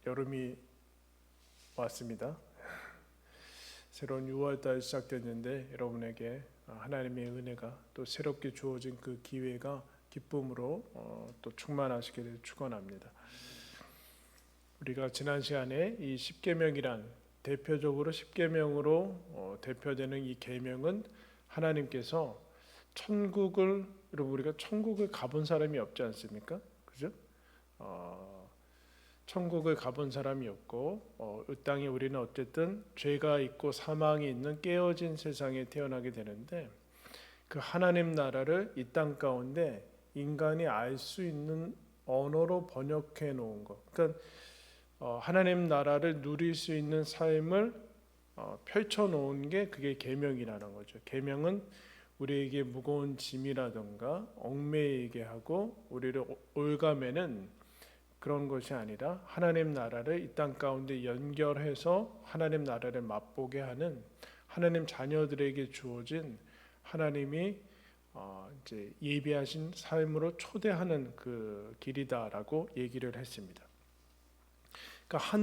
여름이 왔습니다. 새로운 6월달 시작됐는데 여러분에게 하나님의 은혜가 또 새롭게 주어진 그 기회가 기쁨으로 또 충만하시기를 축원합니다. 우리가 지난 시간에 이 십계명이란 대표적으로 십계명으로 대표되는 이 계명은 하나님께서 여러분 우리가 천국을 가본 사람이 없지 않습니까? 그죠? 천국을 가본 사람이 없고 이 땅에 우리는 어쨌든 죄가 있고 사망이 있는 깨어진 세상에 태어나게 되는데 그 하나님 나라를 이 땅 가운데 인간이 알 수 있는 언어로 번역해 놓은 것. 그러니까 하나님 나라를 누릴 수 있는 삶을 펼쳐 놓은 게 그게 계명이라는 거죠. 계명은 우리에게 무거운 짐이라든가 얽매이게 하고 우리를 올가매는 그런 것이 아니라 하나님 나라를 이 땅 가운데 연결해서 하나님 나라를 맛보게 하는 하나님 자녀들에게 주어진 하나님이 이제 예비하신 삶으로 초대하는 그 길이다라고 얘기를 했습니다. 그러니까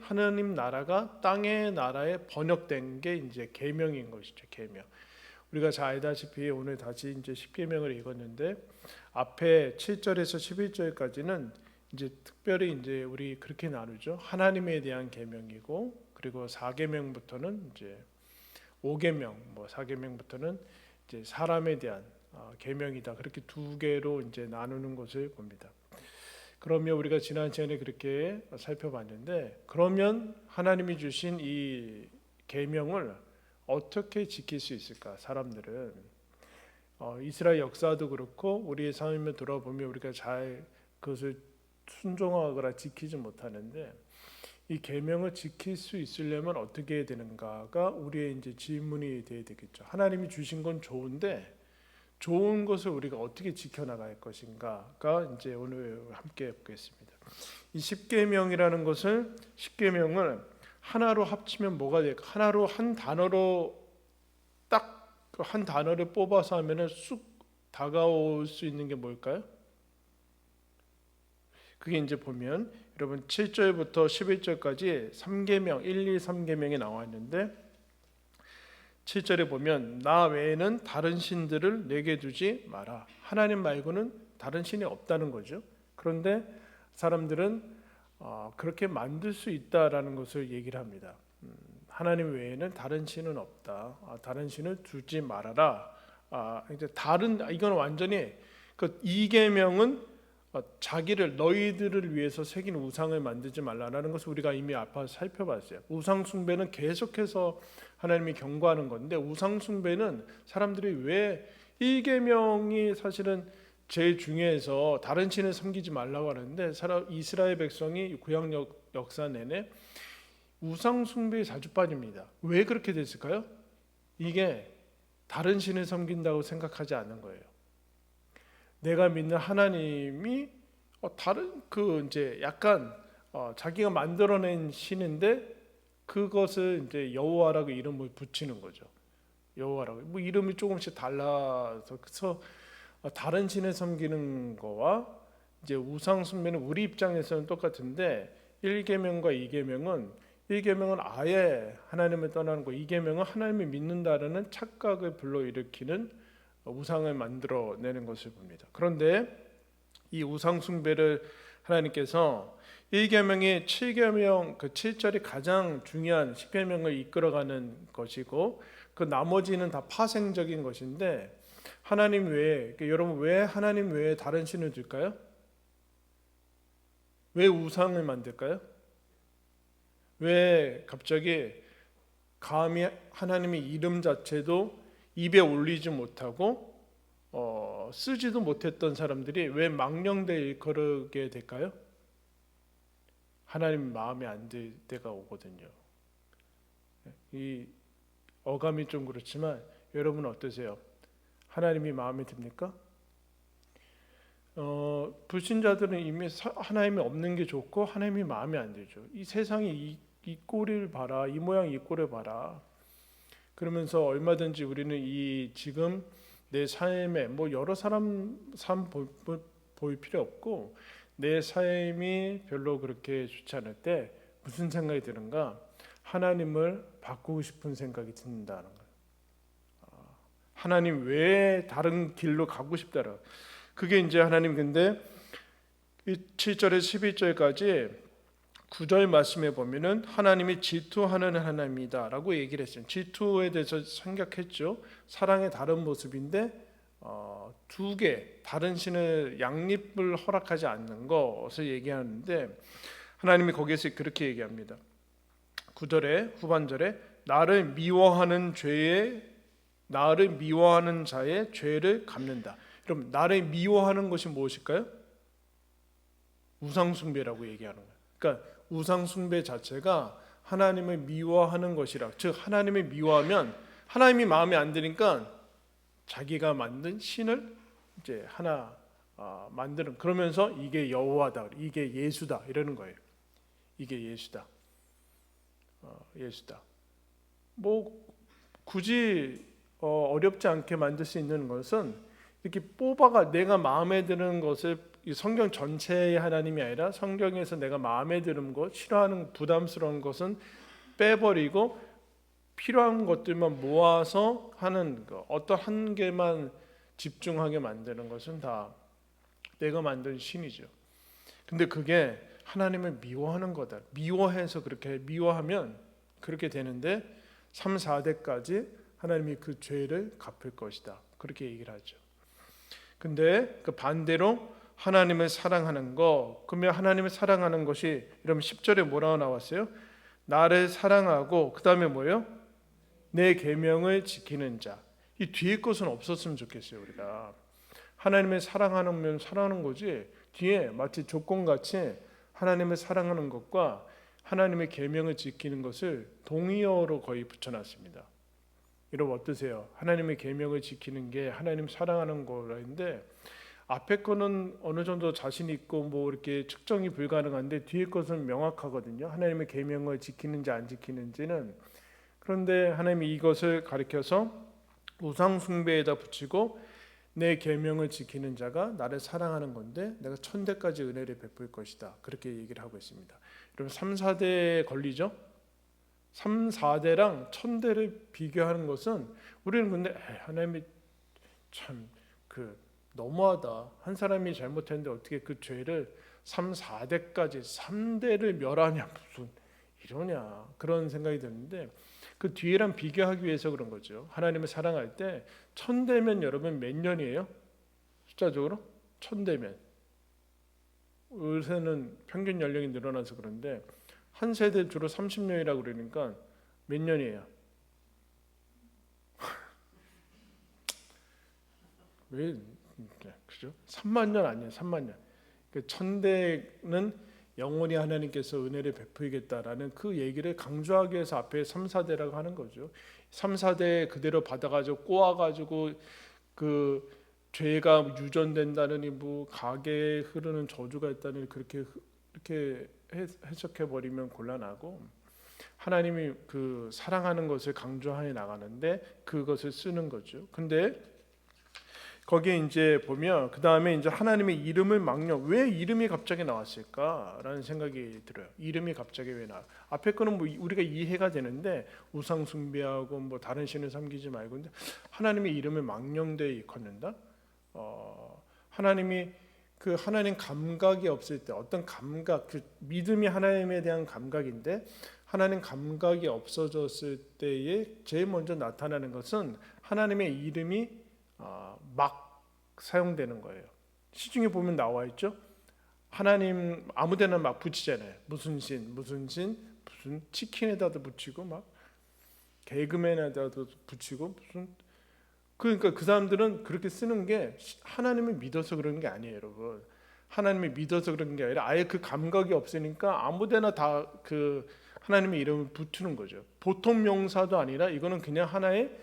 하나님 나라가 땅의 나라에 번역된 게 이제 계명인 것이죠. 계명. 우리가 잘 알다시피 오늘 다시 이제 십계명을 읽었는데 앞에 7절에서 11절까지는 이제 특별히 이제 우리 그렇게 나누죠. 하나님에 대한 계명이고 그리고 4계명부터는 이제 5계명, 4계명부터는 이제 사람에 대한 계명이다. 그렇게 두 개로 이제 나누는 것을 봅니다. 그러면 우리가 지난 시간에 그렇게 살펴봤는데 그러면 하나님이 주신 이 계명을 어떻게 지킬 수 있을까? 사람들은 이스라엘 역사도 그렇고 우리의 삶을 돌아보면 우리가 잘 그것을 순종하거나 지키지 못하는데 이 계명을 지킬 수 있으려면 어떻게 해야 되는가가 우리의 이제 질문이 돼야 되겠죠. 하나님이 주신 건 좋은데 좋은 것을 우리가 어떻게 지켜나갈 것인가가 이제 오늘 함께 보겠습니다. 이 십계명이라는 것을 십계명을 하나로 합치면 뭐가 될까? 하나로 한 단어로 딱 한 단어를 뽑아서 하면은 쑥 다가올 수 있는 게 뭘까요? 그게 이제 보면 여러분 7절부터 11절까지 3계명 1, 2, 3계명이 나와 있는데 7절에 보면 나 외에는 다른 신들을 내게 두지 마라. 하나님 말고는 다른 신이 없다는 거죠. 그런데 사람들은 그렇게 만들 수 있다라는 것을 얘기를 합니다. 하나님 외에는 다른 신은 없다. 다른 신을 두지 말아라. 이제 이건 완전히 그 2계명은 자기를 너희들을 위해서 새긴 우상을 만들지 말라라는 것을 우리가 이미 앞서 살펴봤어요. 우상 숭배는 계속해서 하나님이 경고하는 건데 우상 숭배는 사람들이 왜 1계명이 사실은 제일 중요해서 다른 신을 섬기지 말라고 하는데 이스라엘 백성이 구약 역사 내내 우상 숭배에 자주 빠집니다. 왜 그렇게 됐을까요? 이게 다른 신을 섬긴다고 생각하지 않는 거예요. 내가 믿는 하나님이 다른 이제 약간 자기가 만들어낸 신인데 그것을 이제 여호와라고 이름을 붙이는 거죠. 여호와라고 이름이 조금씩 달라서 그래서 다른 신을 섬기는 거와 이제 우상 숭배는 우리 입장에서는 똑같은데 1계명과 2계명은 1계명은 아예 하나님을 떠나는 거, 2계명은 하나님을 믿는다라는 착각을 불러일으키는 우상을 만들어내는 것을 봅니다. 그런데 이 우상 숭배를 하나님께서 1계명이 7계명 그 7절이 가장 중요한 10계명을 이끌어가는 것이고 그 나머지는 다 파생적인 것인데 하나님 외에 여러분 왜 하나님 외에 다른 신을 둘까요? 왜 우상을 만들까요? 왜 갑자기 감히 하나님의 이름 자체도 입에 올리지 못하고 쓰지도 못했던 사람들이 왜 망령되이 일컬게 될까요? 하나님 마음에 안 들 때가 오거든요. 이 어감이 좀 그렇지만 여러분 어떠세요? 하나님이 마음에 듭니까? 불신자들은 이미 하나님이 없는 게 좋고 하나님이 마음에 안 들죠. 이 세상이 이 꼴을 봐라, 이 모양 이 꼴을 봐라. 그러면서 얼마든지 우리는 이 지금 내 삶에 여러 사람 삶 볼 필요 없고 내 삶이 별로 그렇게 좋지 않을 때 무슨 생각이 드는가? 하나님을 바꾸고 싶은 생각이 든다는 거예요. 하나님 왜 다른 길로 가고 싶다라. 그게 이제 하나님 근데 이 7절에서 11절까지 9절 말씀에 보면은 하나님이 질투하는 하나님이다라고 얘기를 했어요. 질투에 대해서 생각했죠. 사랑의 다른 모습인데 두 개 다른 신을 양립을 허락하지 않는 것을 얘기하는데 하나님이 거기에서 그렇게 얘기합니다. 9절에 후반절에 나를 미워하는 자의 죄를 갚는다. 그럼 나를 미워하는 것이 무엇일까요? 우상숭배라고 얘기하는 거예요. 그러니까 우상숭배 자체가 하나님을 미워하는 것이라. 즉 하나님을 미워하면 하나님이 마음에 안 드니까 자기가 만든 신을 이제 하나 만드는, 그러면서 이게 여호와다, 이게 예수다 이러는 거예요. 이게 예수다. 예수다. 뭐 굳이 어렵지 않게 만들 수 있는 것은 이렇게 뽑아가 내가 마음에 드는 것을, 이 성경 전체의 하나님이 아니라 성경에서 내가 마음에 드는 것, 싫어하는 부담스러운 것은 빼버리고 필요한 것들만 모아서 하는 것, 어떤 한 개만 집중하게 만드는 것은 다 내가 만든 신이죠. 근데 그게 하나님을 미워하는 거다. 미워해서 그렇게 미워하면 그렇게 되는데 3, 4대까지 하나님이 그 죄를 갚을 것이다. 그렇게 얘기를 하죠. 근데 그 반대로 하나님을 사랑하는 거, 그러면 하나님을 사랑하는 것이 이러면 10절에 뭐라고 나왔어요? 나를 사랑하고 그 다음에 뭐예요? 내 계명을 지키는 자. 이 뒤에 것은 없었으면 좋겠어요. 우리가 하나님을 사랑하는 거지, 뒤에 마치 조건같이 하나님을 사랑하는 것과 하나님의 계명을 지키는 것을 동의어로 거의 붙여놨습니다. 여러분 어떠세요? 하나님의 계명을 지키는 게 하나님 사랑하는 거라는데 앞에 거는 어느 정도 자신 있고 뭐 이렇게 측정이 불가능한데 뒤에 것은 명확하거든요. 하나님의 계명을 지키는지 안 지키는지는. 그런데 하나님이 이것을 가리켜서 우상 숭배에다 붙이고 내 계명을 지키는 자가 나를 사랑하는 건데 내가 천대까지 은혜를 베풀 것이다. 그렇게 얘기를 하고 있습니다. 여러분 3, 4대에 걸리죠? 3, 4대랑 1000대를 비교하는 것은 우리는 근데 하나님이 참 너무하다. 한 사람이 잘못했는데 어떻게 그 죄를 3, 4대까지 3대를 멸하냐 무슨 이러냐 그런 생각이 드는데 그 뒤에랑 비교하기 위해서 그런 거죠. 하나님을 사랑할 때 1000대면 여러분 몇 년이에요? 숫자적으로 1000대면 요새는 평균 연령이 늘어나서 그런데 한 세대 주로 30년이라고 그러니까 몇 년이에요? 왜 그죠? 3만 년 아니에요. 3만 년. 그 1000대는 영원히 하나님께서 은혜를 베푸겠다라는 그 얘기를 강조하기 위해서 앞에 3, 4대라고 하는 거죠. 3, 4대 그대로 받아가지고 꼬아가지고 그 죄가 유전된다느니 뭐 가게에 흐르는 저주가 있다느니 그렇게 해석해 버리면 곤란하고, 하나님이 그 사랑하는 것을 강조해 나가는데 그것을 쓰는 거죠. 근데 거기에 이제 보면 그 다음에 이제 하나님의 이름을 망령, 왜 이름이 갑자기 나왔을까라는 생각이 들어요. 이름이 갑자기 왜 나와? 앞에 거는 뭐 우리가 이해가 되는데 우상 숭배하고 뭐 다른 신을 섬기지 말고, 근데 하나님의 이름을 망령되어 일컫는다. 하나님이 그 하나님 감각이 없을 때 어떤 감각, 그 믿음이 하나님에 대한 감각인데 하나님 감각이 없어졌을 때에 제일 먼저 나타나는 것은 하나님의 이름이 막 사용되는 거예요. 시중에 보면 나와 있죠. 하나님 아무데나 막 붙이잖아요. 무슨 무슨 치킨에다도 붙이고 막 개그맨에다도 붙이고 무슨, 그러니까 그 사람들은 그렇게 쓰는 게 하나님을 믿어서 그러는 게 아니에요, 여러분. 하나님을 믿어서 그런 게 아니라 아예 그 감각이 없으니까 아무데나 다 그 하나님의 이름을 붙이는 거죠. 보통 명사도 아니라 이거는 그냥 하나의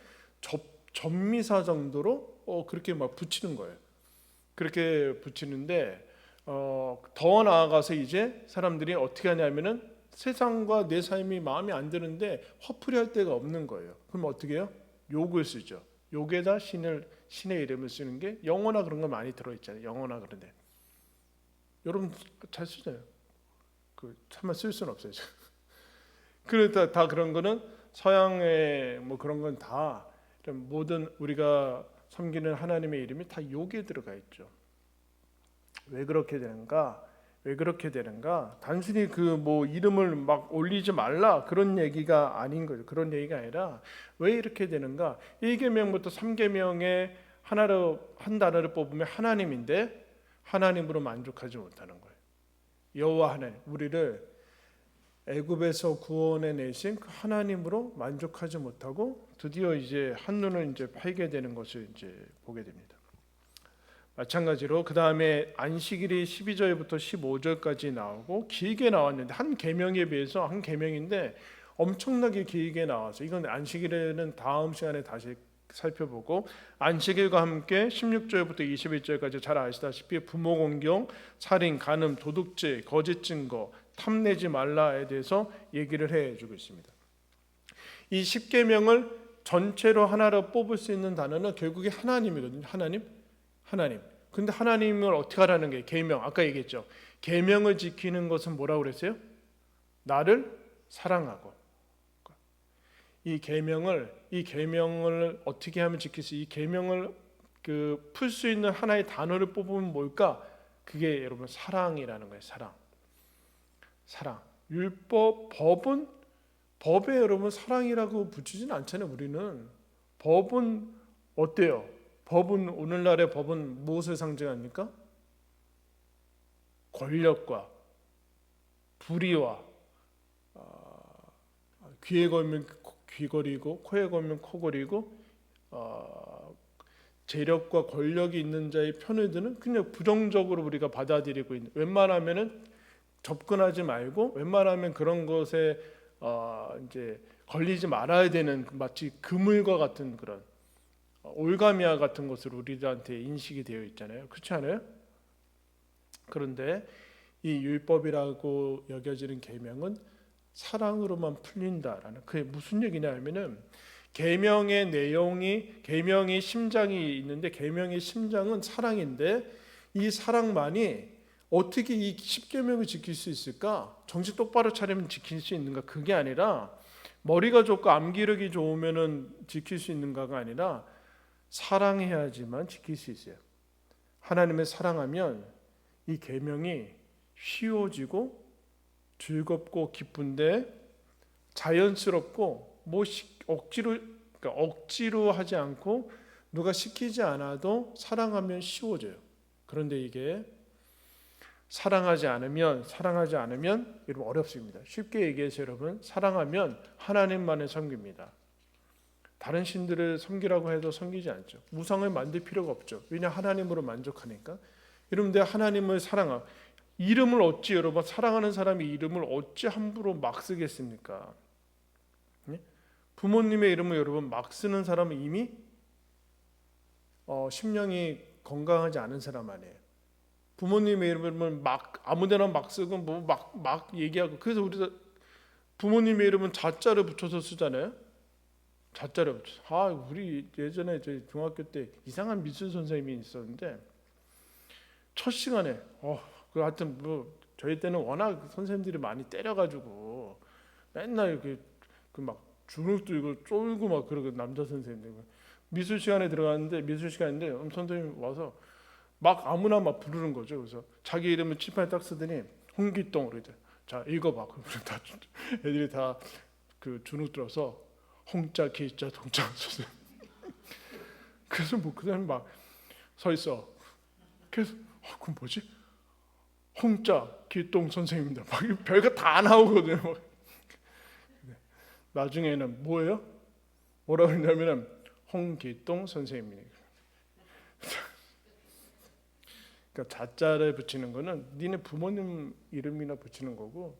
접미사 정도로 그렇게 막 붙이는 거예요. 그렇게 붙이는데 더 나아가서 이제 사람들이 어떻게 하냐면은 세상과 내 삶이 마음에 안 드는데 화풀이 할 데가 없는 거예요. 그럼 어떻게 해요? 욕을 쓰죠. 욕에다 신의 이름을 쓰는 게 영어나 그런 거 많이 들어있잖아요. 영어나 그런데 여러분 잘 쓰잖아요. 그 참만 쓸 수는 없어요. 그러다 다 그런 거는 서양의 뭐 그런 건 다 모든 우리가 섬기는 하나님의 이름이 다 여기에 들어가 있죠. 왜 그렇게 되는가? 왜 그렇게 되는가? 단순히 그 뭐 이름을 막 올리지 말라 그런 얘기가 아닌 거죠. 그런 얘기가 아니라 왜 이렇게 되는가? 1계명부터 3계명에 하나로 한 단어를 뽑으면 하나님인데 하나님으로 만족하지 못하는 거예요. 여호와 하나님, 우리를 애굽에서 구원해 내신 그 하나님으로 만족하지 못하고 드디어 이제 한눈을 이제 팔게 되는 것을 이제 보게 됩니다. 마찬가지로 그 다음에 안식일이 12절부터 15절까지 나오고 길게 나왔는데 한 계명에 비해서 한 계명인데 엄청나게 길게 나와서 이건 안식일에는 다음 시간에 다시 살펴보고 안식일과 함께 16절부터 21절까지 잘 아시다시피 부모 공경, 살인, 간음, 도둑질, 거짓 증거, 탐내지 말라에 대해서 얘기를 해주고 있습니다. 이 10계명을 전체로 하나로 뽑을 수 있는 단어는 결국에 하나님이거든요. 하나님. 근데 하나님을 어떻게 하라는 게 계명. 아까 얘기했죠. 계명을 지키는 것은 뭐라고 그랬어요? 나를 사랑하고. 이 계명을 어떻게 하면 지킬 수? 이 계명을 그 풀 수 있는 하나의 단어를 뽑으면 뭘까? 그게 여러분 사랑이라는 거예요. 사랑. 율법, 법에 여러분 사랑이라고 붙이진 않잖아요. 우리는 법은 어때요? 법은 오늘날의 법은 무엇을 상징합니까? 권력과 불의와 귀에 걸면 귀걸이고 코에 걸면 코걸이고 재력과 권력이 있는 자의 편을 드는 그냥 부정적으로 우리가 받아들이고 있는 웬만하면은 접근하지 말고 웬만하면 그런 것에 이제 걸리지 말아야 되는 마치 그물과 같은 그런 올가미와 같은 것으로 우리들한테 인식이 되어 있잖아요. 그렇지 않아요? 그런데 이 율법이라고 여겨지는 계명은 사랑으로만 풀린다라는 그게 무슨 얘기냐 하면은 계명의 내용이 계명이 심장이 있는데 계명의 심장은 사랑인데 이 사랑만이 어떻게 이 10계명을 지킬 수 있을까? 정신 똑바로 차리면 지킬 수 있는가? 그게 아니라 머리가 좋고 암기력이 좋으면은 지킬 수 있는가가 아니라 사랑해야지만 지킬 수 있어요. 하나님을 사랑하면 이 계명이 쉬워지고 즐겁고 기쁜데 자연스럽고 뭐 억지로 하지 않고 누가 시키지 않아도 사랑하면 쉬워져요. 그런데 이게 사랑하지 않으면 여러분 어렵습니다. 쉽게 얘기해서 여러분 사랑하면 하나님만을 섬깁니다. 다른 신들을 섬기라고 해도 섬기지 않죠. 우상을 만들 필요가 없죠. 왜냐 하나님으로 만족하니까. 여러분 내가 하나님을 사랑하 이름을 어찌 여러분 사랑하는 사람이 이름을 어찌 함부로 막 쓰겠습니까? 네? 부모님의 이름을 여러분 막 쓰는 사람은 이미 심령이 건강하지 않은 사람 아니에요. 부모님의 이름을 막 아무데나 막 쓰고 뭐 막 얘기하고 그래서 우리가 부모님의 이름은 자자를 붙여서 쓰잖아요. 자자를 붙여서 우리 예전에 저희 중학교 때 이상한 미술 선생님이 있었는데 첫 시간에 하여튼 뭐 저희 때는 워낙 선생님들이 많이 때려가지고 맨날 이렇게 그 막 주눅 들고 쫄고 막 그러고 남자 선생님들 미술 시간에 들어갔는데 미술 시간인데 선생님 와서 막 아무나 막 부르는 거죠. 그래서 자기 이름을 칠판에 딱 쓰더니 홍기동 그러죠. 자 읽어봐. 다 애들이 다 그 주눅 들어서 홍자 기자 동자 선생님. 그래서 뭐 그 사람 막 서 있어. 그래서 그건 뭐지? 홍자 기동 선생님입니다. 막 별거 다 나오거든요. 막. 나중에는 뭐예요? 뭐라고 했냐면은 홍기동 선생님이에요. 그러니까 자자를 붙이는 거는 니네 부모님 이름이나 붙이는 거고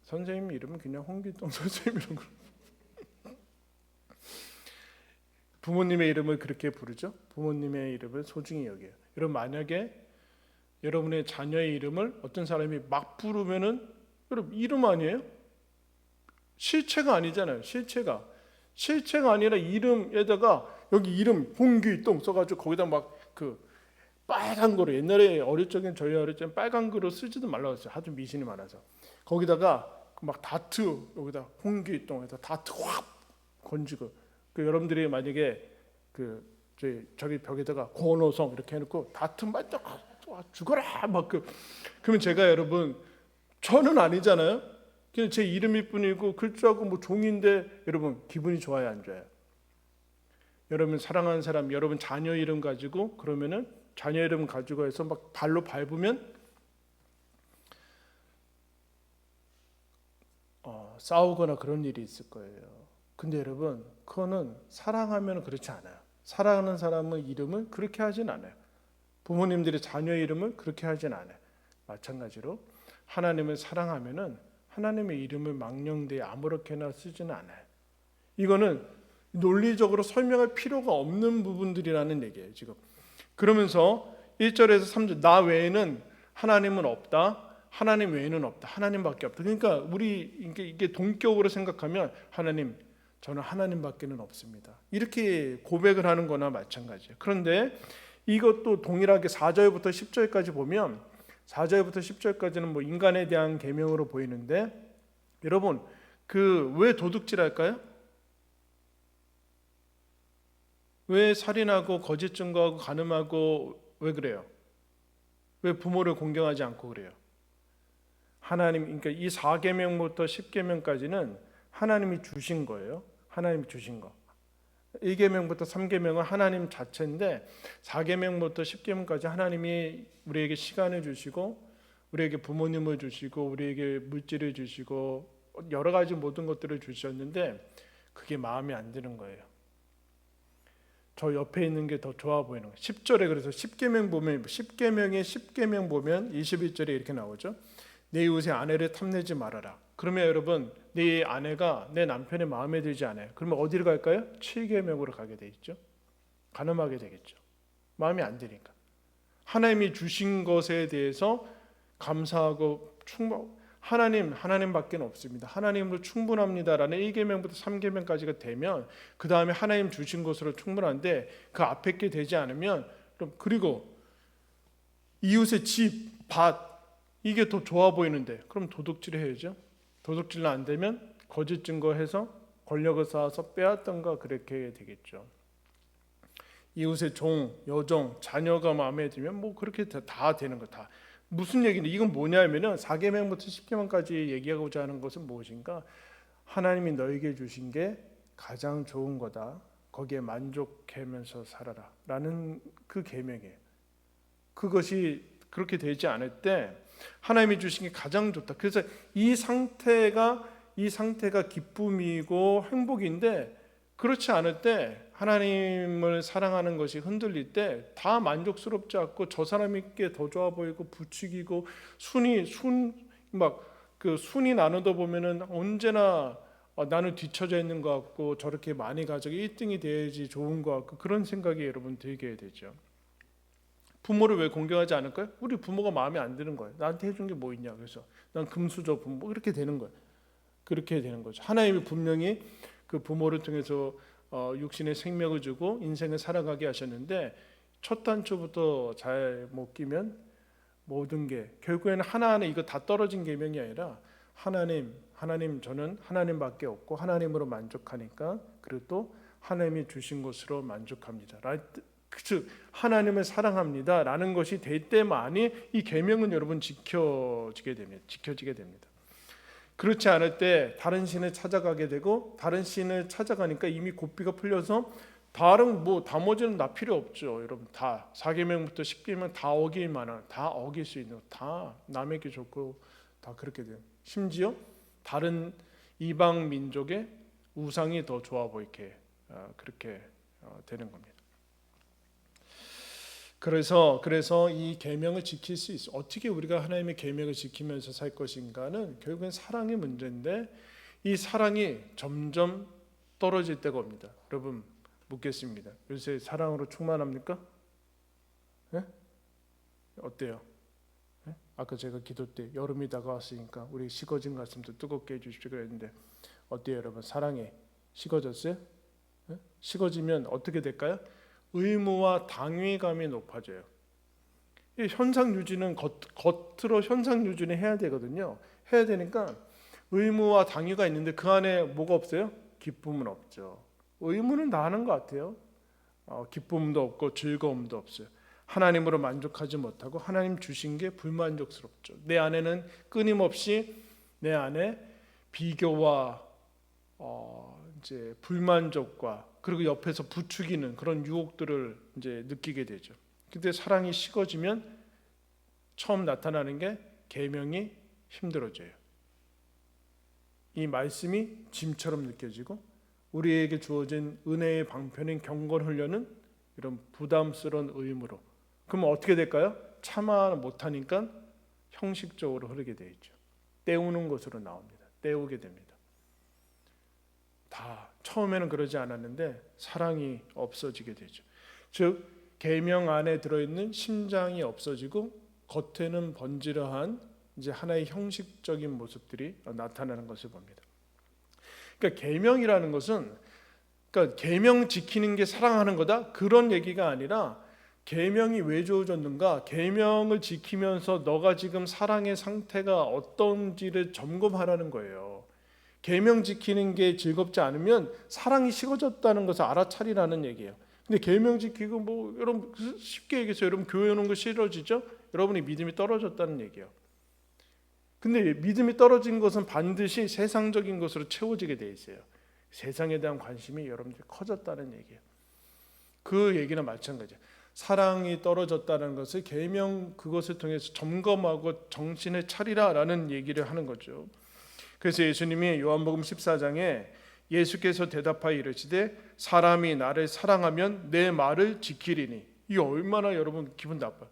선생님 이름은 그냥 홍기동 선생님이라는 거. 부모님의 이름을 그렇게 부르죠. 부모님의 이름을 소중히 여겨요. 여러분 만약에 여러분의 자녀의 이름을 어떤 사람이 막 부르면은 여러분 이름 아니에요? 실체가 아니잖아요. 실체가 아니라 이름에다가 여기 이름 홍기동 써가지고 거기다 막 그 빨간 거로, 옛날에 어릴 적엔 저희 어릴 적엔 빨간 거로 쓰지도 말라고 했어요. 하도 미신이 많아서. 거기다가 막 다트, 여기다 홍길동에다 다트 확 건지고, 그 여러분들이 만약에 그 저기 벽에다가 권호성 이렇게 해놓고 다트 맞다 죽어라 막 그러면 제가 여러분 저는 아니잖아요. 그냥 제 이름일 뿐이고 글자고 뭐 종인데 여러분 기분이 좋아요, 안 좋아요? 여러분 사랑하는 사람, 여러분 자녀 이름 가지고 그러면은 자녀 이름 가지고 해서 막 발로 밟으면 싸우거나 그런 일이 있을 거예요. 근데 여러분 그거는 사랑하면 그렇지 않아요. 사랑하는 사람의 이름을 그렇게 하진 않아요. 부모님들이 자녀의 이름을 그렇게 하진 않아요. 마찬가지로 하나님을 사랑하면은 하나님의 이름을 망령되이 아무렇게나 쓰지는 않아요. 이거는 논리적으로 설명할 필요가 없는 부분들이라는 얘기예요, 지금. 그러면서 1절에서 3절 나 외에는 하나님은 없다. 하나님 외에는 없다. 하나님밖에 없다. 그러니까 우리 이게 동격으로 생각하면 하나님, 저는 하나님밖에는 없습니다. 이렇게 고백을 하는 거나 마찬가지예요. 그런데 이것도 동일하게 4절부터 10절까지 보면 4절부터 10절까지는 뭐 인간에 대한 계명으로 보이는데 여러분 그 왜 도둑질할까요? 왜 살인하고 거짓 증거하고 간음하고 왜 그래요? 왜 부모를 공경하지 않고 그래요? 하나님, 그러니까 이 4계명부터 10계명까지는 하나님이 주신 거예요. 하나님이 주신 거. 1계명부터 3계명은 하나님 자체인데 4계명부터 10계명까지 하나님이 우리에게 시간을 주시고 우리에게 부모님을 주시고 우리에게 물질을 주시고 여러 가지 모든 것들을 주셨는데 그게 마음에 안 드는 거예요. 저 옆에 있는 게 더 좋아 보이는 거예요. 10절에 그래서 10계명 보면 10계명 보면 21절에 이렇게 나오죠. 내 이웃의 아내를 탐내지 말아라. 그러면 여러분 내 아내가 내 남편의 마음에 들지 않아요. 그러면 어디를 갈까요? 7계명으로 가게 돼 있죠. 간음하게 되겠죠. 마음에 안 드니까. 하나님이 주신 것에 대해서 감사하고 하나님밖에 없습니다. 하나님으로 충분합니다라는 1계명부터 3계명까지가 되면 그 다음에 하나님 주신 것으로 충분한데 그 앞에 게 되지 않으면 그리고 이웃의 집, 밭 이게 더 좋아 보이는데 그럼 도둑질 해야죠. 도둑질 안 되면 거짓 증거해서 권력을 쌓아서 빼앗던가 그렇게 되겠죠. 이웃의 종, 여종, 자녀가 마음에 들면 뭐 그렇게 다 되는 거 다. 무슨 얘기인데 이건 뭐냐면은 4계명부터 10계명까지 얘기하고자 하는 것은 무엇인가? 하나님이 너에게 주신 게 가장 좋은 거다. 거기에 만족하면서 살아라. 라는 그 계명이에요. 그것이 그렇게 되지 않을 때 하나님이 주신 게 가장 좋다. 그래서 이 상태가 기쁨이고 행복인데 그렇지 않을 때 하나님을 사랑하는 것이 흔들릴 때 다 만족스럽지 않고 저 사람에게 더 좋아 보이고 부추기고 순이 나누다 보면은 언제나 나는 뒤처져 있는 것 같고 저렇게 많이 가져가 1등이 돼야지 좋은 것 같고 그런 생각이 여러분 들게 되죠. 부모를 왜 공경하지 않을까요? 우리 부모가 마음에 안 드는 거예요. 나한테 해준 게 뭐 있냐? 그래서 난 금수저 부모 이렇게 되는 거예요. 그렇게 되는 거죠. 하나님이 분명히 그 부모를 통해서 육신의 생명을 주고 인생을 살아가게 하셨는데 첫 단추부터 잘 못 끼면 모든 게 결국에는 하나하나 이거 다 떨어진 계명이 아니라 하나님 저는 하나님밖에 없고 하나님으로 만족하니까 그리고 또 하나님이 주신 것으로 만족합니다. 즉 하나님을 사랑합니다 라는 것이 될 때만이 이 계명은 여러분 지켜지게 됩니다. 그렇지 않을 때 다른 신을 찾아가게 되고 다른 신을 찾아가니까 이미 고삐가 풀려서 다른 나머지는 나 필요 없죠. 여러분 다 4계명부터 10계명 다 어길 만한 다 어길 수 있는 다 남에게 좋고 다 그렇게 돼요. 심지어 다른 이방 민족의 우상이 더 좋아 보이게 그렇게 되는 겁니다. 그래서 이 계명을 지킬 수 있어. 어떻게 우리가 하나님의 계명을 지키면서 살 것인가는 결국엔 사랑의 문제인데 이 사랑이 점점 떨어질 때가 옵니다. 여러분 묻겠습니다. 요새 사랑으로 충만합니까? 네? 어때요? 네? 아까 제가 기도 때 여름이 다가왔으니까 우리 식어진 가슴도 뜨겁게 해주시기로 했는데 어때요, 여러분? 사랑이 식어졌어요? 네? 식어지면 어떻게 될까요? 의무와 당위감이 높아져요. 이 현상 유지는 겉으로 현상 유지는 해야 되거든요. 해야 되니까 의무와 당위가 있는데 그 안에 뭐가 없어요? 기쁨은 없죠. 의무는 다 하는 것 같아요. 기쁨도 없고 즐거움도 없어요. 하나님으로 만족하지 못하고 하나님 주신 게 불만족스럽죠. 내 안에는 끊임없이 내 안에 비교와 이제 불만족과 그리고 옆에서 부추기는 그런 유혹들을 이제 느끼게 되죠. 근데 사랑이 식어지면 처음 나타나는 게 계명이 힘들어져요. 이 말씀이 짐처럼 느껴지고 우리에게 주어진 은혜의 방편인 경건 훈련은 이런 부담스러운 의무로. 그러면 어떻게 될까요? 참아 못하니까 형식적으로 흐르게 되어 있죠. 때우는 것으로 나옵니다. 때우게 됩니다. 다 처음에는 그러지 않았는데 사랑이 없어지게 되죠. 즉 계명 안에 들어있는 심장이 없어지고 겉에는 번지르한 이제 하나의 형식적인 모습들이 나타나는 것을 봅니다. 그러니까 계명이라는 것은 그러니까 계명 지키는 게 사랑하는 거다 그런 얘기가 아니라 계명이 왜 주어졌는가? 계명을 지키면서 너가 지금 사랑의 상태가 어떤지를 점검하라는 거예요. 계명 지키는 게 즐겁지 않으면 사랑이 식어졌다는 것을 알아차리라는 얘기예요. 근데 계명 지키고 뭐 여러분 쉽게 얘기해서 여러분 교회 오는 거 싫어지죠? 여러분이 믿음이 떨어졌다는 얘기예요. 근데 믿음이 떨어진 것은 반드시 세상적인 것으로 채워지게 돼 있어요. 세상에 대한 관심이 여러분들이 커졌다는 얘기예요. 그 얘기는 마찬가지예요. 사랑이 떨어졌다는 것을 계명 그것을 통해서 점검하고 정신을 차리라라는 얘기를 하는 거죠. 그래서 예수님이 요한복음 14장에 예수께서 대답하여 이르시되 사람이 나를 사랑하면 내 말을 지키리니. 이게 얼마나 여러분 기분 나빠요.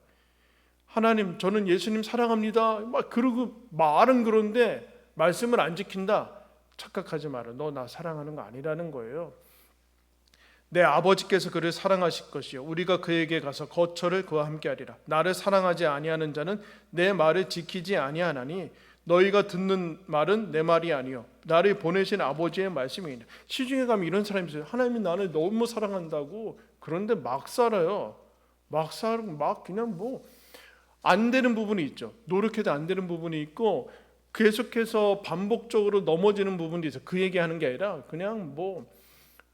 하나님 저는 예수님 사랑합니다 막 그러고 말은 그런데 말씀을 안 지킨다. 착각하지 마라. 너 나 사랑하는 거 아니라는 거예요. 내 아버지께서 그를 사랑하실 것이요 우리가 그에게 가서 거처를 그와 함께 하리라. 나를 사랑하지 아니하는 자는 내 말을 지키지 아니하나니 너희가 듣는 말은 내 말이 아니요 나를 보내신 아버지의 말씀이니라. 시중에 가면 이런 사람이 있어요. 하나님이 나를 너무 사랑한다고 그런데 막 살아요. 막 그냥 뭐 안 되는 부분이 있죠. 노력해도 안 되는 부분이 있고 계속해서 반복적으로 넘어지는 부분도 있어요. 그 얘기하는 게 아니라 그냥 뭐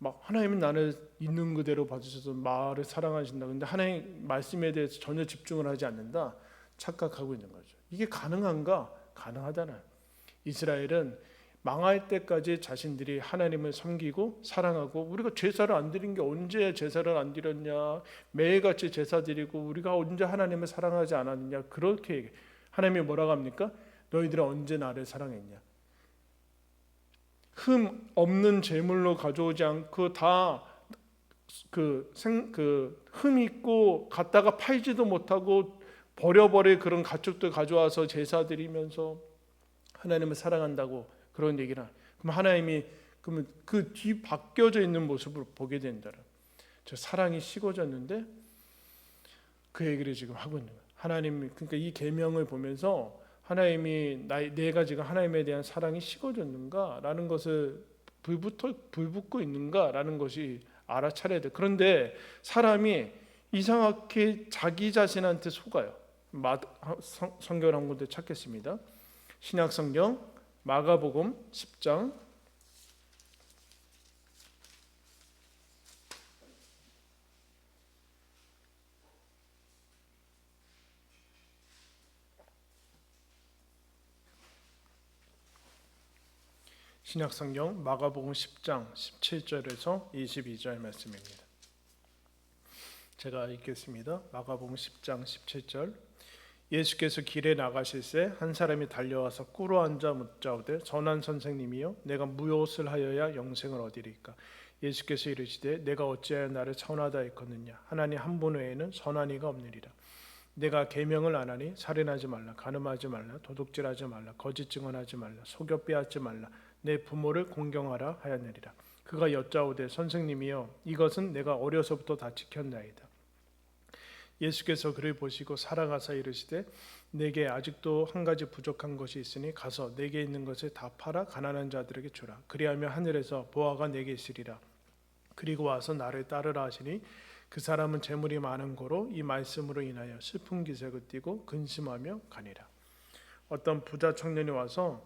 막 하나님은 나를 있는 그대로 봐주셔서 말을 사랑하신다. 근데 하나님 말씀에 대해서 전혀 집중을 하지 않는다. 착각하고 있는 거죠. 이게 가능한가? 가능하잖아요. 이스라엘은 망할 때까지 자신들이 하나님을 섬기고 사랑하고 우리가 제사를 안 드린 게 언제 제사를 안 드렸냐. 매일같이 제사 드리고 우리가 언제 하나님을 사랑하지 않았느냐. 그렇게 얘기해. 하나님이 뭐라고 합니까? 너희들은 언제 나를 사랑했냐. 흠 없는 제물로 가져오지 않고 다 흠 있고 갖다가 팔지도 못하고 버려버릴 그런 가축들 가져와서 제사 드리면서 하나님을 사랑한다고 그런 얘기를 하는. 그럼 하나님이 그러면 그 뒤 바뀌어져 있는 모습을 보게 된다. 저 사랑이 식어졌는데 그 얘기를 지금 하고 있는 거예요. 하나님 그러니까 이 계명을 보면서 하나님이 내가 지금 하나님에 대한 사랑이 식어졌는가라는 것을 불붙고 있는가라는 것이 알아차려야 돼. 그런데 사람이 이상하게 자기 자신한테 속아요. 성경 한 군데 찾겠습니다. 신약성경 마가복음 10장 신약성경 마가복음 10장 17절에서 22절 말씀입니다. 제가 읽겠습니다. 마가복음 10장 17절. 예수께서 길에 나가실새 한 사람이 달려와서 꿇어 앉아 묻자오되 선한 선생님이여 내가 무엇을 하여야 영생을 얻으리까. 예수께서 이르시되 내가 어찌하여 나를 선하다 일컫느냐. 하나님 한 분 외에는 선한 이가 없느니라. 내가 계명을 안 하니 살인하지 말라, 간음하지 말라, 도둑질하지 말라, 거짓 증언하지 말라, 속여 빼앗지 말라, 내 부모를 공경하라 하였느니라. 그가 여짜오되 선생님이여 이것은 내가 어려서부터 다 지켰나이다. 예수께서 그를 보시고 살아가사 이르시되 내게 아직도 한 가지 부족한 것이 있으니 가서 내게 있는 것을 다 팔아 가난한 자들에게 주라. 그리하면 하늘에서 보화가 내게 있으리라. 그리고 와서 나를 따르라 하시니 그 사람은 재물이 많은 고로 이 말씀으로 인하여 슬픈 기색을 띠고 근심하며 가니라. 어떤 부자 청년이 와서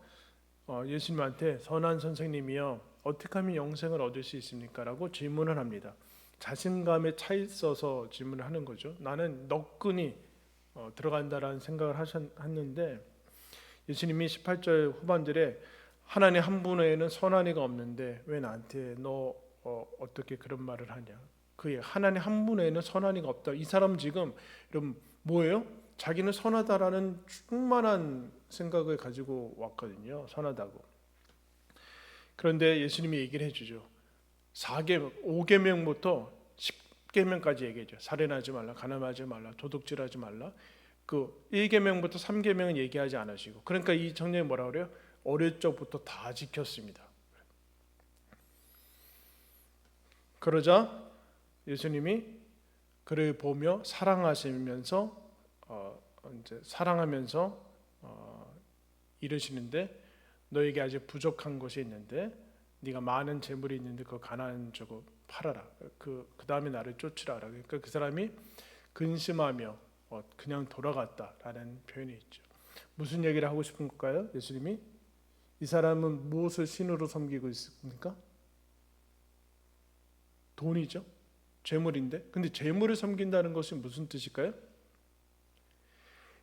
예수님한테 선한 선생님이여 어떻게 하면 영생을 얻을 수 있습니까? 라고 질문을 합니다. 자신감에 차 있어서 질문을 하는 거죠. 나는 너끈히 들어간다라는 생각을 하셨는데 예수님이 18절 후반절에 하나님 한 분 외에는 선한 이가 없는데 왜 나한테 너 어떻게 그런 말을 하냐. 그 하나님 한 분 외에는 선한 이가 없다. 이 사람 지금 여러분 뭐예요? 자기는 선하다라는 충만한 생각을 가지고 왔거든요. 선하다고. 그런데 예수님이 얘기를 해주죠. 5계명부터 10계명까지 얘기해줘. 살인하지 말라, 가늠하지 말라, 도둑질하지 말라. 그 1계명부터 3계명은 얘기하지 않으시고, 그러니까 이 청년이 뭐라 그래요? 어릴 적부터 다 지켰습니다. 그러자 예수님이 그를 보며 사랑하시면서 이르시는데 너에게 아직 부족한 것이 있는데 네가 많은 재물이 있는데 그 가난한 저거 팔아라. 그 다음에 나를 쫓으라. 그러니까 그 사람이 근심하며 그냥 돌아갔다라는 표현이 있죠. 무슨 얘기를 하고 싶은 걸까요? 예수님이 이 사람은 무엇을 신으로 섬기고 있습니까? 돈이죠. 재물인데. 근데 재물을 섬긴다는 것이 무슨 뜻일까요?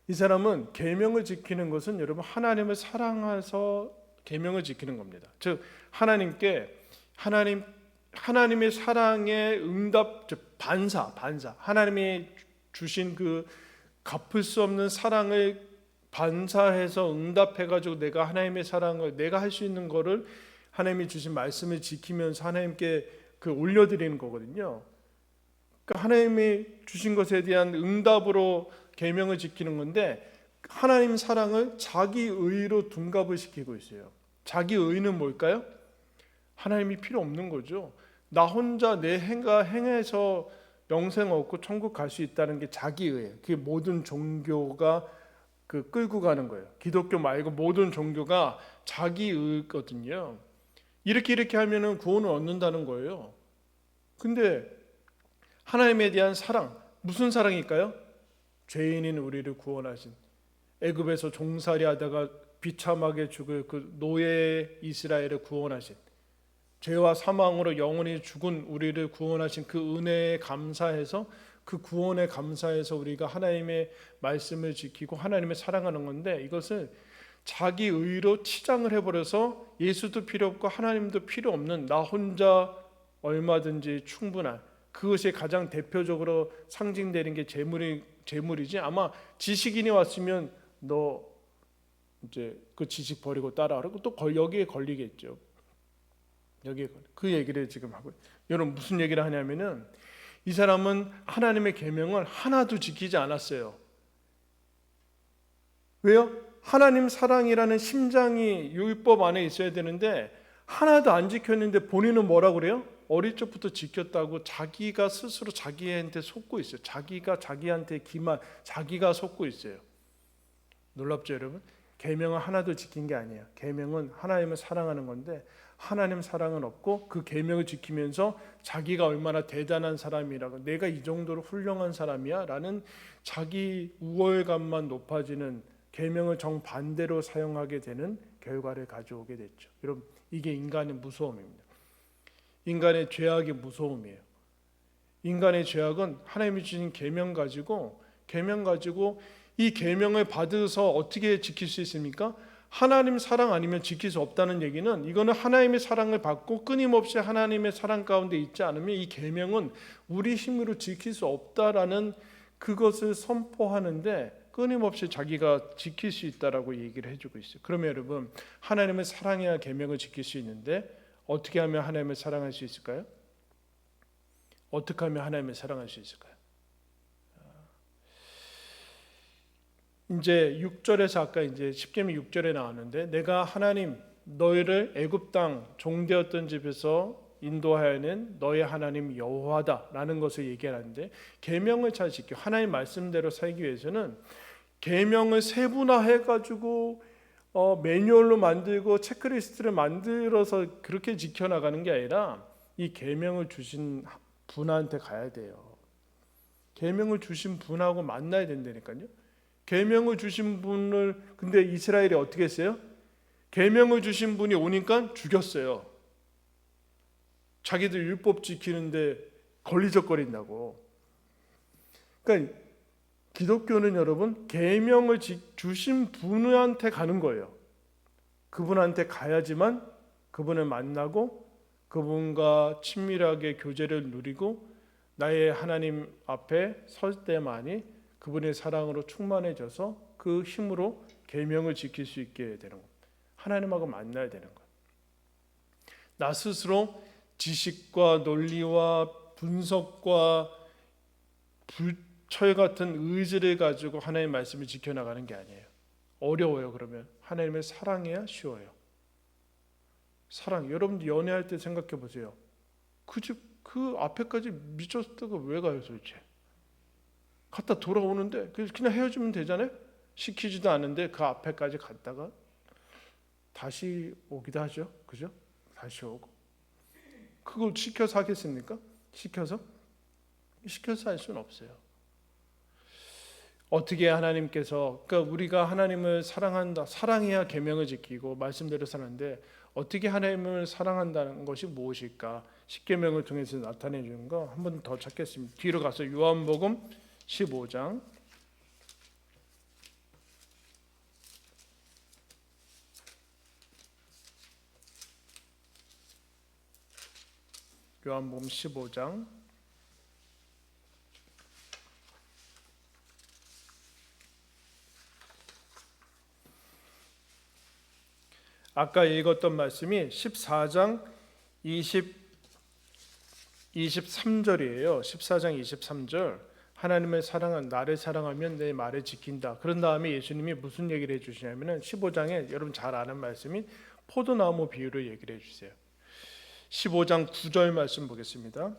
이 사람은 계명을 지키는 것은 여러분 하나님을 사랑해서 계명을 지키는 겁니다. 즉 하나님의 사랑의 응답, 즉 반사. 하나님이 주신 그 갚을 수 없는 사랑을 반사해서 응답해가지고 내가 하나님의 사랑을 내가 할 수 있는 거를 하나님이 주신 말씀을 지키면서 하나님께 올려드리는 거거든요. 그러니까 하나님이 주신 것에 대한 응답으로 계명을 지키는 건데 하나님 사랑을 자기 의로 둔갑을 시키고 있어요. 자기 의는 뭘까요? 하나님이 필요 없는 거죠. 나 혼자 내 행해서 영생 얻고 천국 갈 수 있다는 게 자기 의예요. 그게 모든 종교가 끌고 가는 거예요. 기독교 말고 모든 종교가 자기 의거든요. 이렇게 하면은 구원을 얻는다는 거예요. 근데 하나님에 대한 사랑, 무슨 사랑일까요? 죄인인 우리를 구원하신, 애굽에서 종살이 하다가 비참하게 죽을 그 노예 이스라엘을 구원하신, 죄와 사망으로 영원히 죽은 우리를 구원하신 그 은혜에 감사해서, 그 구원에 감사해서 우리가 하나님의 말씀을 지키고 하나님을 사랑하는 건데, 이것을 자기 의로 치장을 해버려서 예수도 필요 없고 하나님도 필요 없는 나 혼자 얼마든지 충분한, 그것이 가장 대표적으로 상징되는 게 재물이지. 아마 지식인이 왔으면 너 이제 그 지식 버리고 따라하라. 또 여기에 걸리겠죠. 여기에 그 얘기를 지금 하고, 여러분 무슨 얘기를 하냐면은 이 사람은 하나님의 계명을 하나도 지키지 않았어요. 왜요? 하나님 사랑이라는 심장이 율법 안에 있어야 되는데 하나도 안 지켰는데 본인은 뭐라고 그래요? 어릴 적부터 지켰다고 자기가 스스로 자기한테 속고 있어요. 자기가 자기한테 자기가 속고 있어요. 놀랍죠, 여러분? 계명은 하나도 지킨 게 아니에요. 계명은 하나님을 사랑하는 건데 하나님 사랑은 없고 그 계명을 지키면서 자기가 얼마나 대단한 사람이라고, 내가 이 정도로 훌륭한 사람이야 라는 자기 우월감만 높아지는, 계명을 정반대로 사용하게 되는 결과를 가져오게 됐죠. 여러분, 이게 인간의 무서움입니다. 인간의 죄악의 무서움이에요. 인간의 죄악은 하나님이 주신 계명 가지고 이 계명을 받아서 어떻게 지킬 수 있습니까? 하나님 사랑 아니면 지킬 수 없다는 얘기는, 이거는 하나님의 사랑을 받고 끊임없이 하나님의 사랑 가운데 있지 않으면 이 계명은 우리 힘으로 지킬 수 없다라는 그것을 선포하는데 끊임없이 자기가 지킬 수 있다라고 얘기를 해주고 있어요. 그러면 여러분, 하나님을 사랑해야 계명을 지킬 수 있는데 어떻게 하면 하나님을 사랑할 수 있을까요? 어떻게 하면 하나님을 사랑할 수 있을까요? 이제 6절에서 아까 이제 10계명 6절에 나왔는데, 내가 하나님 너희를 애굽 땅 종되었던 집에서 인도하여낸 너희 하나님 여호와다라는 것을 얘기하는데, 계명을 잘 지켜 하나님 말씀대로 살기 위해서는 계명을 세분화해 가지고 매뉴얼로 만들고 체크리스트를 만들어서 그렇게 지켜나가는 게 아니라 이 계명을 주신 분한테 가야 돼요. 계명을 주신 분하고 만나야 된다니까요. 계명을 주신 분을 근데 이스라엘이 어떻게 했어요? 계명을 주신 분이 오니까 죽였어요. 자기들 율법 지키는데 걸리적거린다고. 그러니까 기독교는 여러분 계명을 주신 분한테 가는 거예요. 그분한테 가야지만 그분을 만나고 그분과 친밀하게 교제를 누리고 나의 하나님 앞에 설 때만이 그분의 사랑으로 충만해져서 그 힘으로 계명을 지킬 수 있게 되는 겁니다. 하나님하고 만나야 되는 거예요. 나 스스로 지식과 논리와 분석과 불철 같은 의지를 가지고 하나님의 말씀을 지켜나가는 게 아니에요. 어려워요. 그러면 하나님의 사랑해야 쉬워요. 사랑. 여러분들 연애할 때 생각해 보세요. 그 앞에까지 미쳤다가 왜 가요 도대체? 갔다 돌아오는데 그냥 헤어지면 되잖아요. 시키지도 않은데 그 앞에까지 갔다가 다시 오기도 하죠. 그죠? 다시 오고. 그걸 시켜서 하겠습니까? 시켜서 할 수는 없어요. 어떻게 하나님께서 그러니까 우리가 하나님을 사랑한다. 사랑해야 계명을 지키고 말씀대로 사는데 어떻게 하나님을 사랑한다는 것이 무엇일까? 십계명을 통해서 나타내 주는 거 한 번 더 찾겠습니다. 뒤로 가서 요한복음 15장 요한복음 15장 아까 읽었던 말씀이 14장 23절이에요. 14장 23절 하나님을 사랑한 나를 사랑하면 내 말을 지킨다. 그런 다음에 예수님이 무슨 얘기를 해주시냐면은 15장에 여러분 잘 아는 말씀인 포도나무 비유를 얘기를 해주세요. 15장 9절 말씀 보겠습니다.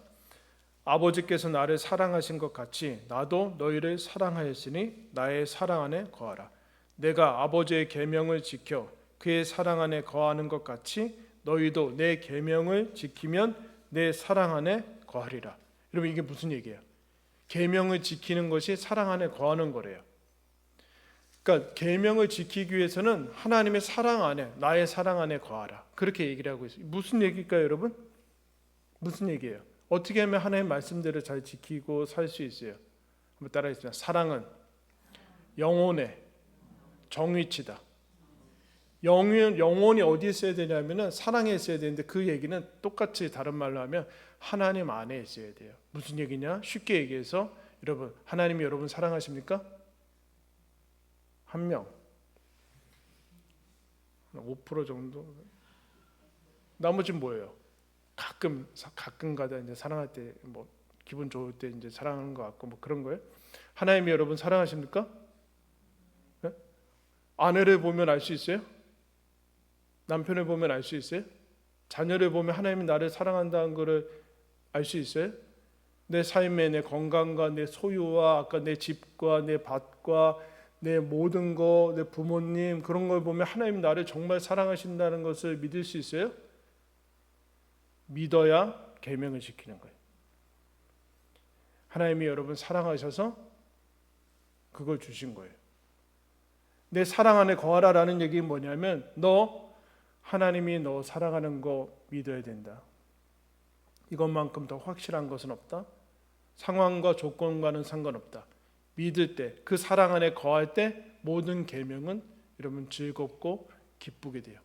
아버지께서 나를 사랑하신 것 같이 나도 너희를 사랑하였으니 나의 사랑 안에 거하라. 내가 아버지의 계명을 지켜 그의 사랑 안에 거하는 것 같이 너희도 내 계명을 지키면 내 사랑 안에 거하리라. 여러분 이게 무슨 얘기예요? 계명을 지키는 것이 사랑 안에 거하는 거래요. 그러니까 계명을 지키기 위해서는 하나님의 사랑 안에 나의 사랑 안에 거하라. 그렇게 얘기를 하고 있어요. 무슨 얘기일까요, 여러분? 무슨 얘기예요? 어떻게 하면 하나님의 말씀대로 잘 지키고 살 수 있어요? 한번 따라하겠습니다. 사랑은 영혼의 정위치다. 영혼이 어디에 있어야 되냐면은 사랑에 있어야 되는데 그 얘기는 똑같이 다른 말로 하면 하나님 안에 있어야 돼요. 무슨 얘기냐? 쉽게 얘기해서 여러분 하나님이 여러분 사랑하십니까? 한 명 5% 정도. 나머지는 뭐예요? 가끔가다 이제 사랑할 때 뭐 기분 좋을 때 이제 사랑하는 것 같고 뭐 그런 거예요. 하나님이 여러분 사랑하십니까? 네? 아내를 보면 알 수 있어요? 남편을 보면 알 수 있어요? 자녀를 보면 하나님이 나를 사랑한다는 것을 알 수 있어요? 내 삶에 내 건강과 내 소유와 아까 내 집과 내 밭과 내 모든 거, 내 부모님 그런 걸 보면 하나님 나를 정말 사랑하신다는 것을 믿을 수 있어요? 믿어야 계명을 지키는 거예요. 하나님이 여러분 사랑하셔서 그걸 주신 거예요. 내 사랑 안에 거하라라는 얘기는 뭐냐면 하나님이 너 사랑하는 거 믿어야 된다. 이것만큼 더 확실한 것은 없다. 상황과 조건과는 상관없다. 믿을 때, 그 사랑 안에 거할 때 모든 계명은 여러분 즐겁고 기쁘게 돼요.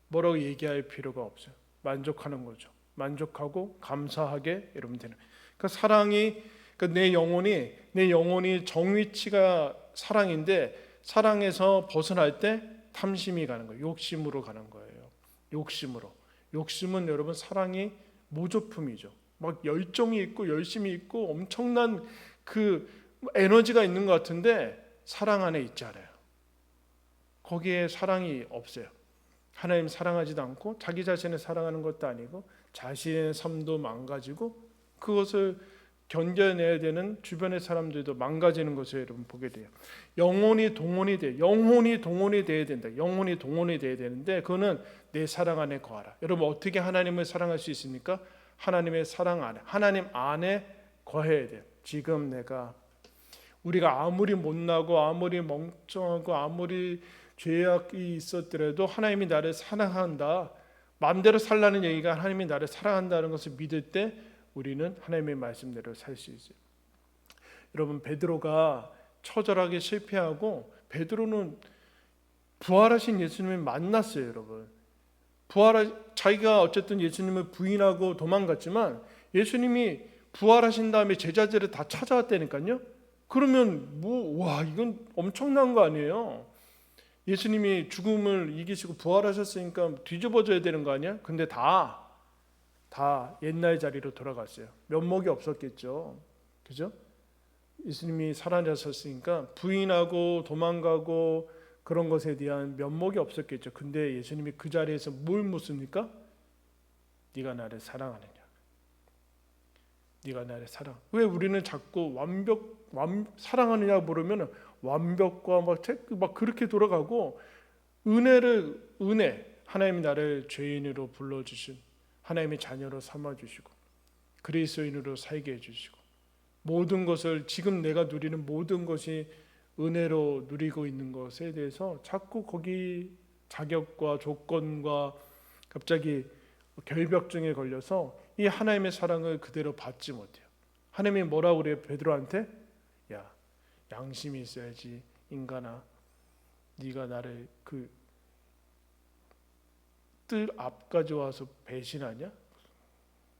뭐라고 얘기할 필요가 없어요. 만족하는 거죠. 만족하고 감사하게 여러분 되는. 그러니까 사랑이 그러니까 내 영혼이 정위치가 사랑인데 사랑에서 벗어날 때 탐심이 가는 거예요. 욕심으로 가는 거예요. 욕심은 여러분 사랑이 모조품이죠. 막 열정이 있고 열심이 있고 엄청난 그 에너지가 있는 것 같은데 사랑 안에 있지 않아요. 거기에 사랑이 없어요. 하나님 사랑하지도 않고 자기 자신을 사랑하는 것도 아니고 자신의 삶도 망가지고 그것을 견뎌내야 되는 주변의 사람들도 망가지는 것을 여러분 보게 돼요. 영혼이 동원이 돼야 된다. 영혼이 동원이 돼야 되는데 그거는 내 사랑 안에 거하라. 여러분 어떻게 하나님을 사랑할 수 있습니까? 하나님의 사랑 안에, 하나님 안에 거해야 돼. 지금 우리가 아무리 못나고 아무리 멍청하고 아무리 죄악이 있었더라도 하나님이 나를 사랑한다. 마음대로 살라는 얘기가 하나님이 나를 사랑한다는 것을 믿을 때 우리는 하나님의 말씀대로 살 수 있어요. 여러분, 베드로가 처절하게 실패하고 베드로는 부활하신 예수님을 만났어요, 여러분. 자기가 어쨌든 예수님을 부인하고 도망갔지만 예수님이 부활하신 다음에 제자들을 다 찾아왔다니까요. 그러면 이건 엄청난 거 아니에요? 예수님이 죽음을 이기시고 부활하셨으니까 뒤집어져야 되는 거 아니야? 근데 다 옛날 자리로 돌아갔어요. 면목이 없었겠죠. 그죠? 예수님이 살아나셨으니까 부인하고 도망가고 그런 것에 대한 면목이 없었겠죠. 근데 예수님이 그 자리에서 뭘 묻습니까? 네가 나를 사랑하느냐? 네가 나를 사랑. 왜 우리는 자꾸 사랑하느냐 물으면 완벽과 막 그렇게 돌아가고 은혜 하나님이 나를 죄인으로 불러주신 하나님의 자녀로 삼아주시고 그리스도인으로 살게 해주시고 모든 것을 지금 내가 누리는 모든 것이 은혜로 누리고 있는 것에 대해서 자꾸 거기 자격과 조건과 갑자기 결벽증에 걸려서 이 하나님의 사랑을 그대로 받지 못해요. 하나님이 뭐라고 그래요? 베드로한테 야, 양심이 있어야지 인간아. 네가 나를 그 뜰 앞까지 와서 배신하냐?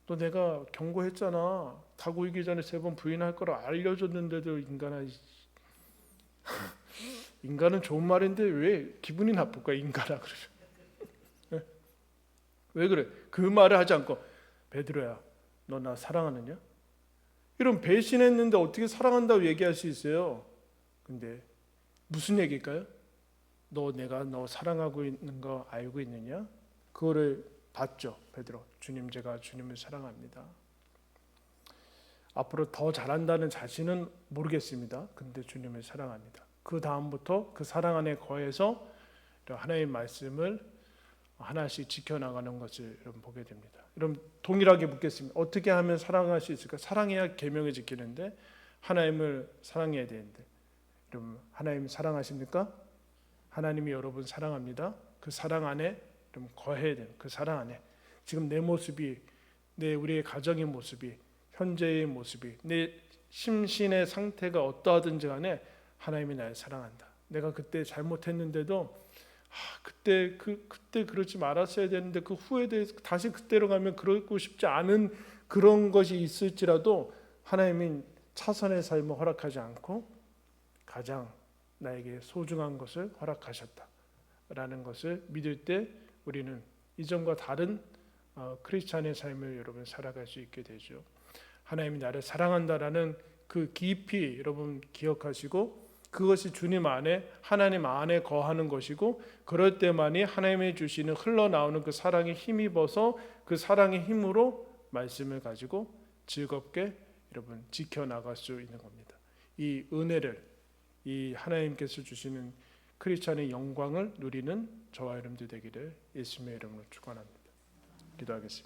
너 내가 경고했잖아. 다구이기 전에 3번 부인할 거라 알려줬는데도 인간아. 인간은 좋은 말인데 왜 기분이 나쁠까? 인간아 그러죠. 왜 그래? 그 말을 하지 않고 베드로야, 너 나 사랑하느냐? 이런 배신했는데 어떻게 사랑한다고 얘기할 수 있어요? 근데 무슨 얘기일까요? 내가 너 사랑하고 있는 거 알고 있느냐? 그거를 봤죠, 베드로. 주님, 제가 주님을 사랑합니다. 앞으로 더 잘한다는 자신은 모르겠습니다. 근데 주님을 사랑합니다. 그 다음부터 그 사랑 안에 거해서 하나님의 말씀을 하나씩 지켜나가는 것을 여러분 보게 됩니다. 여러분 동일하게 묻겠습니다. 어떻게 하면 사랑할 수 있을까? 사랑해야 계명을 지키는데 하나님을 사랑해야 되는데 여러분 하나님 사랑하십니까? 하나님이 여러분 사랑합니다. 그 사랑 안에 좀 거해야 돼요. 그 사랑 안에 지금 내 모습이 우리의 가정의 모습이 현재의 모습이 내 심신의 상태가 어떠하든지 간에 하나님이 나를 사랑한다. 내가 그때 잘못했는데도 그때 그러지 말았어야 되는데 그 후에 대해서 다시 그때로 가면 그러고 싶지 않은 그런 것이 있을지라도 하나님이 차선의 삶을 허락하지 않고 가장 나에게 소중한 것을 허락하셨다라는 것을 믿을 때 우리는 이전과 다른 크리스찬의 삶을 여러분 살아갈 수 있게 되죠. 하나님이 나를 사랑한다라는 그 깊이 여러분 기억하시고 그것이 주님 안에 하나님 안에 거하는 것이고 그럴 때만이 하나님이 주시는 흘러나오는 그 사랑에 힘입어서 그 사랑의 힘으로 말씀을 가지고 즐겁게 여러분 지켜나갈 수 있는 겁니다. 이 은혜를 이 하나님께서 주시는 크리스찬의 영광을 누리는 저와 여러분들 되기를 예수님의 이름으로 축원합니다. 기도하겠습니다.